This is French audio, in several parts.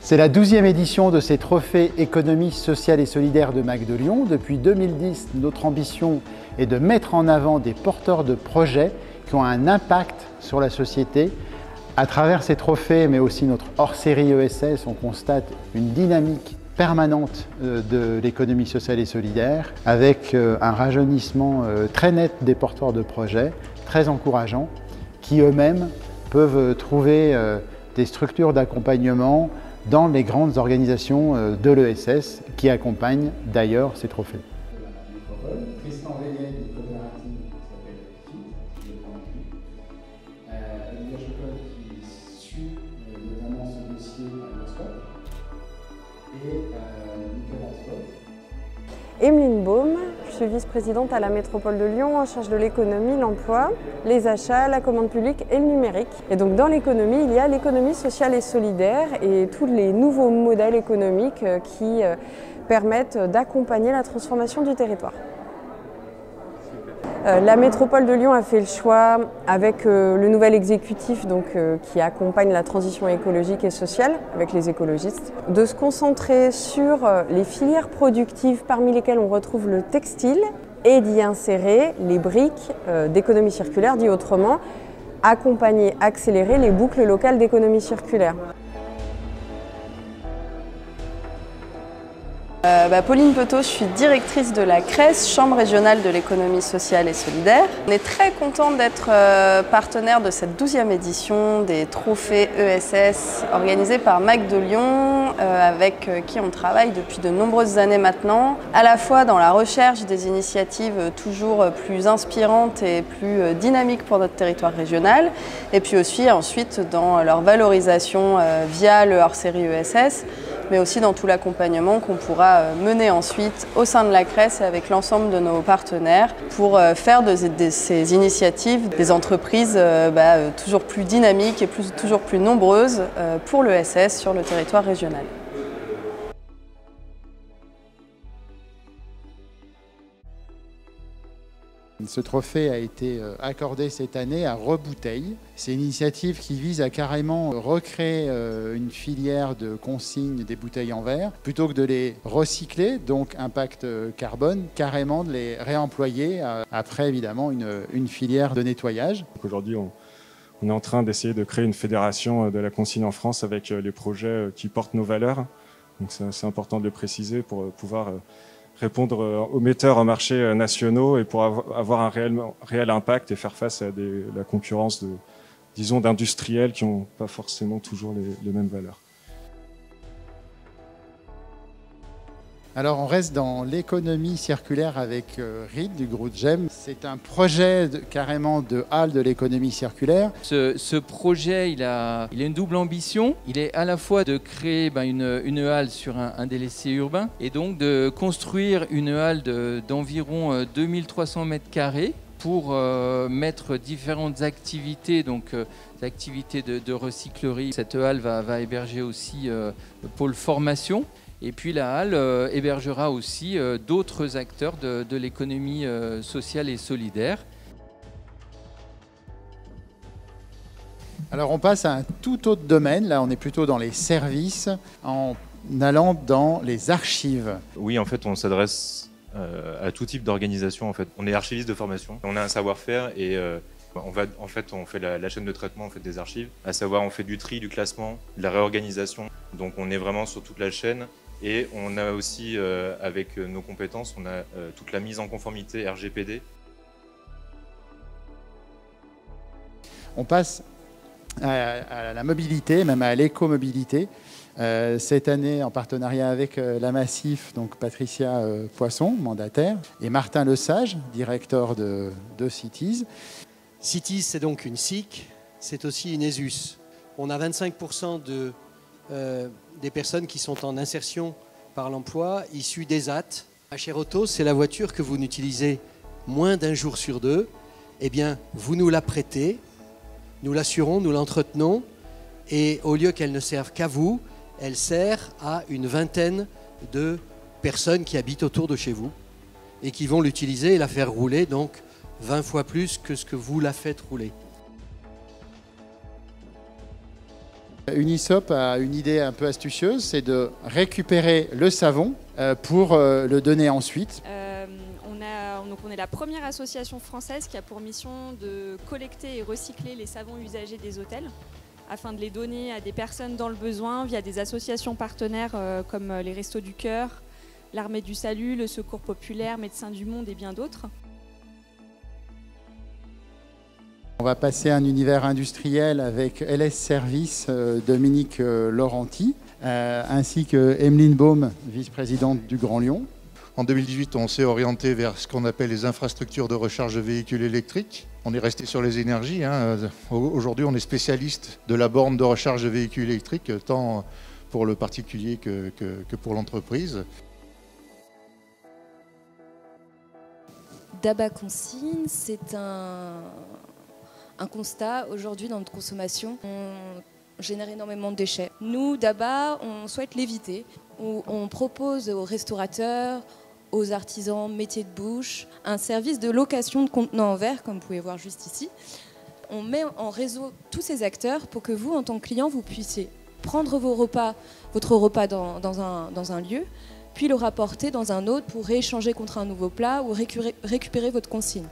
C'est la 12e édition de ces trophées économie sociale et solidaire de MAC de Lyon. Depuis 2010, notre ambition est de mettre en avant des porteurs de projets qui ont un impact sur la société. À travers ces trophées, mais aussi notre hors-série ESS, on constate une dynamique permanente de l'économie sociale et solidaire, avec un rajeunissement très net des porteurs de projets, très encourageant, qui eux-mêmes peuvent trouver des structures d'accompagnement dans les grandes organisations de l'ESS qui accompagnent d'ailleurs ces trophées. Tristan Vélienne, une coopérative qui s'appelle FIT, je prends Olivia Chocol qui suit notamment ce dossier à l'OSCOP et Nicolas Scott. Emeline Baume, je suis vice-présidente à la métropole de Lyon en charge de l'économie, l'emploi, les achats, la commande publique et le numérique. Et donc dans l'économie, il y a l'économie sociale et solidaire et tous les nouveaux modèles économiques qui permettent d'accompagner la transformation du territoire. La métropole de Lyon a fait le choix, avec le nouvel exécutif qui accompagne la transition écologique et sociale, avec les écologistes, de se concentrer sur les filières productives parmi lesquelles on retrouve le textile et d'y insérer les briques d'économie circulaire, dit autrement, accompagner, accélérer les boucles locales d'économie circulaire. Pauline Petot, je suis directrice de la CRES, Chambre régionale de l'économie sociale et solidaire. On est très content d'être partenaire de cette 12e édition des trophées ESS organisés par MAC de Lyon, avec qui on travaille depuis de nombreuses années maintenant, à la fois dans la recherche des initiatives toujours plus inspirantes et plus dynamiques pour notre territoire régional, et puis aussi ensuite dans leur valorisation via le hors-série ESS, mais aussi dans tout l'accompagnement qu'on pourra mener ensuite au sein de la CRES et avec l'ensemble de nos partenaires pour faire de ces initiatives des entreprises toujours plus dynamiques et toujours plus nombreuses pour l'ESS sur le territoire régional. Ce trophée a été accordé cette année à Rebouteille. C'est une initiative qui vise à carrément recréer une filière de consigne des bouteilles en verre. Plutôt que de les recycler, donc impact carbone, carrément de les réemployer après évidemment une filière de nettoyage. Aujourd'hui, on est en train d'essayer de créer une fédération de la consigne en France avec les projets qui portent nos valeurs. Donc c'est important de le préciser pour pouvoir répondre aux metteurs en marché nationaux et pour avoir un réel impact et faire face à la concurrence d'industriels qui n'ont pas forcément toujours les mêmes valeurs. Alors on reste dans l'économie circulaire avec RID du groupe GEM. C'est un projet carrément de halle de l'économie circulaire. Ce projet, il a une double ambition. Il est à la fois de créer une halle sur un délaissé urbain et donc de construire une halle d'environ 2300 m² pour mettre différentes activités, donc activités de recyclerie. Cette halle va héberger aussi le pôle formation. Et puis la halle hébergera aussi d'autres acteurs de l'économie sociale et solidaire. Alors on passe à un tout autre domaine, là on est plutôt dans les services, en allant dans les archives. Oui, en fait on s'adresse à tout type d'organisation. En fait. On est archiviste de formation, on a un savoir-faire et on fait la chaîne de traitement des archives, à savoir on fait du tri, du classement, de la réorganisation. Donc on est vraiment sur toute la chaîne. Et on a aussi, avec nos compétences, on a toute la mise en conformité RGPD. On passe à la mobilité, même à l'écomobilité. Cette année, en partenariat avec la Massif, donc Patricia Poisson, mandataire, et Martin Lesage, directeur de Cities. Cities, c'est donc une SIC, c'est aussi une ESUS. On a 25% des personnes qui sont en insertion par l'emploi issues d'ESAT. HR Auto, c'est la voiture que vous n'utilisez moins d'un jour sur deux. Eh bien, vous nous la prêtez, nous l'assurons, nous l'entretenons, et au lieu qu'elle ne serve qu'à vous, elle sert à une vingtaine de personnes qui habitent autour de chez vous et qui vont l'utiliser et la faire rouler, donc 20 fois plus que ce que vous la faites rouler. Unisop a une idée un peu astucieuse, c'est de récupérer le savon pour le donner ensuite. On est la première association française qui a pour mission de collecter et recycler les savons usagés des hôtels afin de les donner à des personnes dans le besoin via des associations partenaires comme les Restos du Cœur, l'Armée du Salut, le Secours Populaire, Médecins du Monde et bien d'autres. On va passer à un univers industriel avec LS Service, Dominique Laurenti, ainsi que Emeline Baume, vice-présidente du Grand Lyon. En 2018, on s'est orienté vers ce qu'on appelle les infrastructures de recharge de véhicules électriques. On est resté sur les énergies. Aujourd'hui, on est spécialiste de la borne de recharge de véhicules électriques, tant pour le particulier que pour l'entreprise. Daba Consigne, c'est un constat. Aujourd'hui, dans notre consommation, on génère énormément de déchets. Nous, Daba, on souhaite l'éviter. On propose aux restaurateurs, aux artisans, métiers de bouche, un service de location de contenants en verre, comme vous pouvez voir juste ici. On met en réseau tous ces acteurs pour que vous, en tant que client, vous puissiez prendre votre repas dans un lieu, puis le rapporter dans un autre pour rééchanger contre un nouveau plat ou récupérer votre consigne.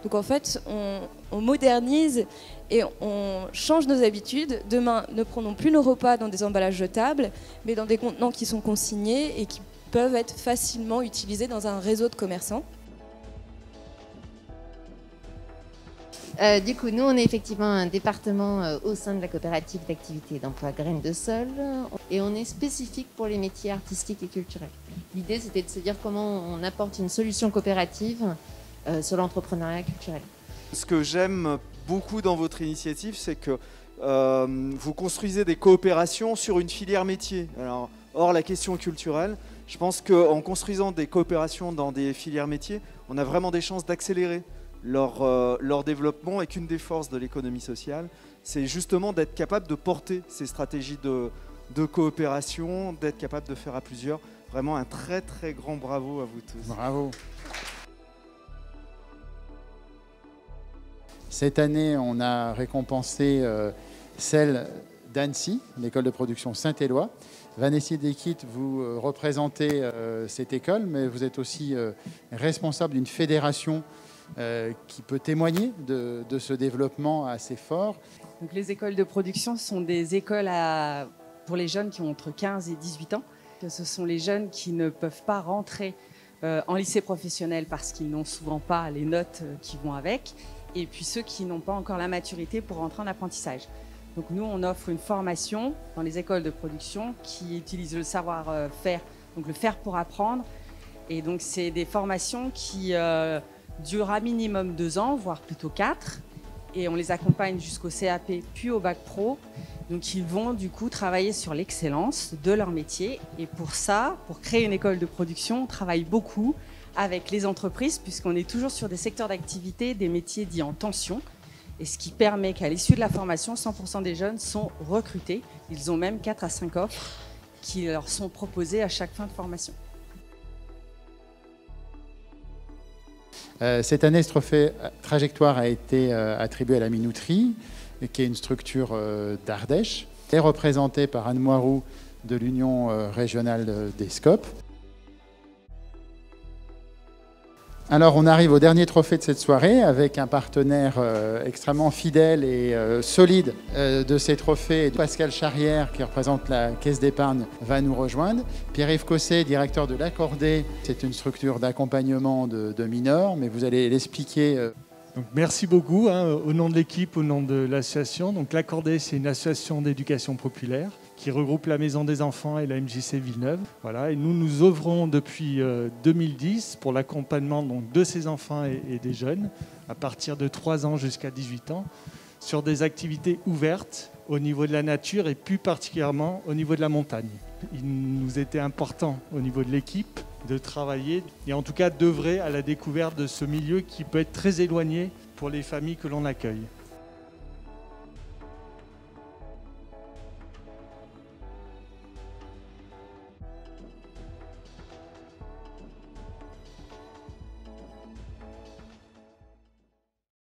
Donc en fait, on modernise et on change nos habitudes. Demain, ne prenons plus nos repas dans des emballages jetables, mais dans des contenants qui sont consignés et qui peuvent être facilement utilisés dans un réseau de commerçants. Du coup, nous, on est effectivement un département au sein de la coopérative d'activité et d'emploi Graines de Sol et on est spécifique pour les métiers artistiques et culturels. L'idée, c'était de se dire comment on apporte une solution coopérative sur l'entrepreneuriat culturel. Ce que j'aime beaucoup dans votre initiative, c'est que vous construisez des coopérations sur une filière métier. Alors, hors la question culturelle, je pense qu'en construisant des coopérations dans des filières métiers, on a vraiment des chances d'accélérer leur développement, et qu'une des forces de l'économie sociale, c'est justement d'être capable de porter ces stratégies de coopération, d'être capable de faire à plusieurs. Vraiment un très très grand bravo à vous tous. Bravo. Cette année, on a récompensé celle d'Annecy, l'école de production Saint-Éloi. Vanessa Dekit, vous représentez cette école, mais vous êtes aussi responsable d'une fédération qui peut témoigner de ce développement assez fort. Donc, les écoles de production sont des écoles pour les jeunes qui ont entre 15 et 18 ans. Ce sont les jeunes qui ne peuvent pas rentrer en lycée professionnel parce qu'ils n'ont souvent pas les notes qui vont avec, et puis ceux qui n'ont pas encore la maturité pour rentrer en apprentissage. Donc nous, on offre une formation dans les écoles de production qui utilise le savoir-faire, donc le faire pour apprendre. Et donc c'est des formations qui durent à minimum 2 ans, voire plutôt 4. Et on les accompagne jusqu'au CAP puis au bac pro. Donc ils vont du coup travailler sur l'excellence de leur métier. Et pour ça, pour créer une école de production, on travaille beaucoup avec les entreprises puisqu'on est toujours sur des secteurs d'activité, des métiers dits en tension. Et ce qui permet qu'à l'issue de la formation, 100% des jeunes sont recrutés. Ils ont même 4 à 5 offres qui leur sont proposées à chaque fin de formation. Cette année, ce trophée Trajectoire a été attribué à la Minuterie, qui est une structure d'Ardèche, et représentée par Anne Moiroux de l'Union régionale des SCOP. Alors, on arrive au dernier trophée de cette soirée avec un partenaire extrêmement fidèle et solide de ces trophées. Pascal Charrière, qui représente la Caisse d'épargne, va nous rejoindre. Pierre-Yves Cosset, directeur de l'Accordé. C'est une structure d'accompagnement de mineurs, mais vous allez l'expliquer. Donc, merci beaucoup au nom de l'équipe, au nom de l'association. Donc, l'Accordé, c'est une association d'éducation populaire qui regroupe la Maison des Enfants et la MJC Villeneuve. Voilà, et nous œuvrons depuis 2010 pour l'accompagnement de ces enfants et des jeunes à partir de 3 ans jusqu'à 18 ans sur des activités ouvertes au niveau de la nature et plus particulièrement au niveau de la montagne. Il nous était important au niveau de l'équipe de travailler et en tout cas d'œuvrer à la découverte de ce milieu qui peut être très éloigné pour les familles que l'on accueille.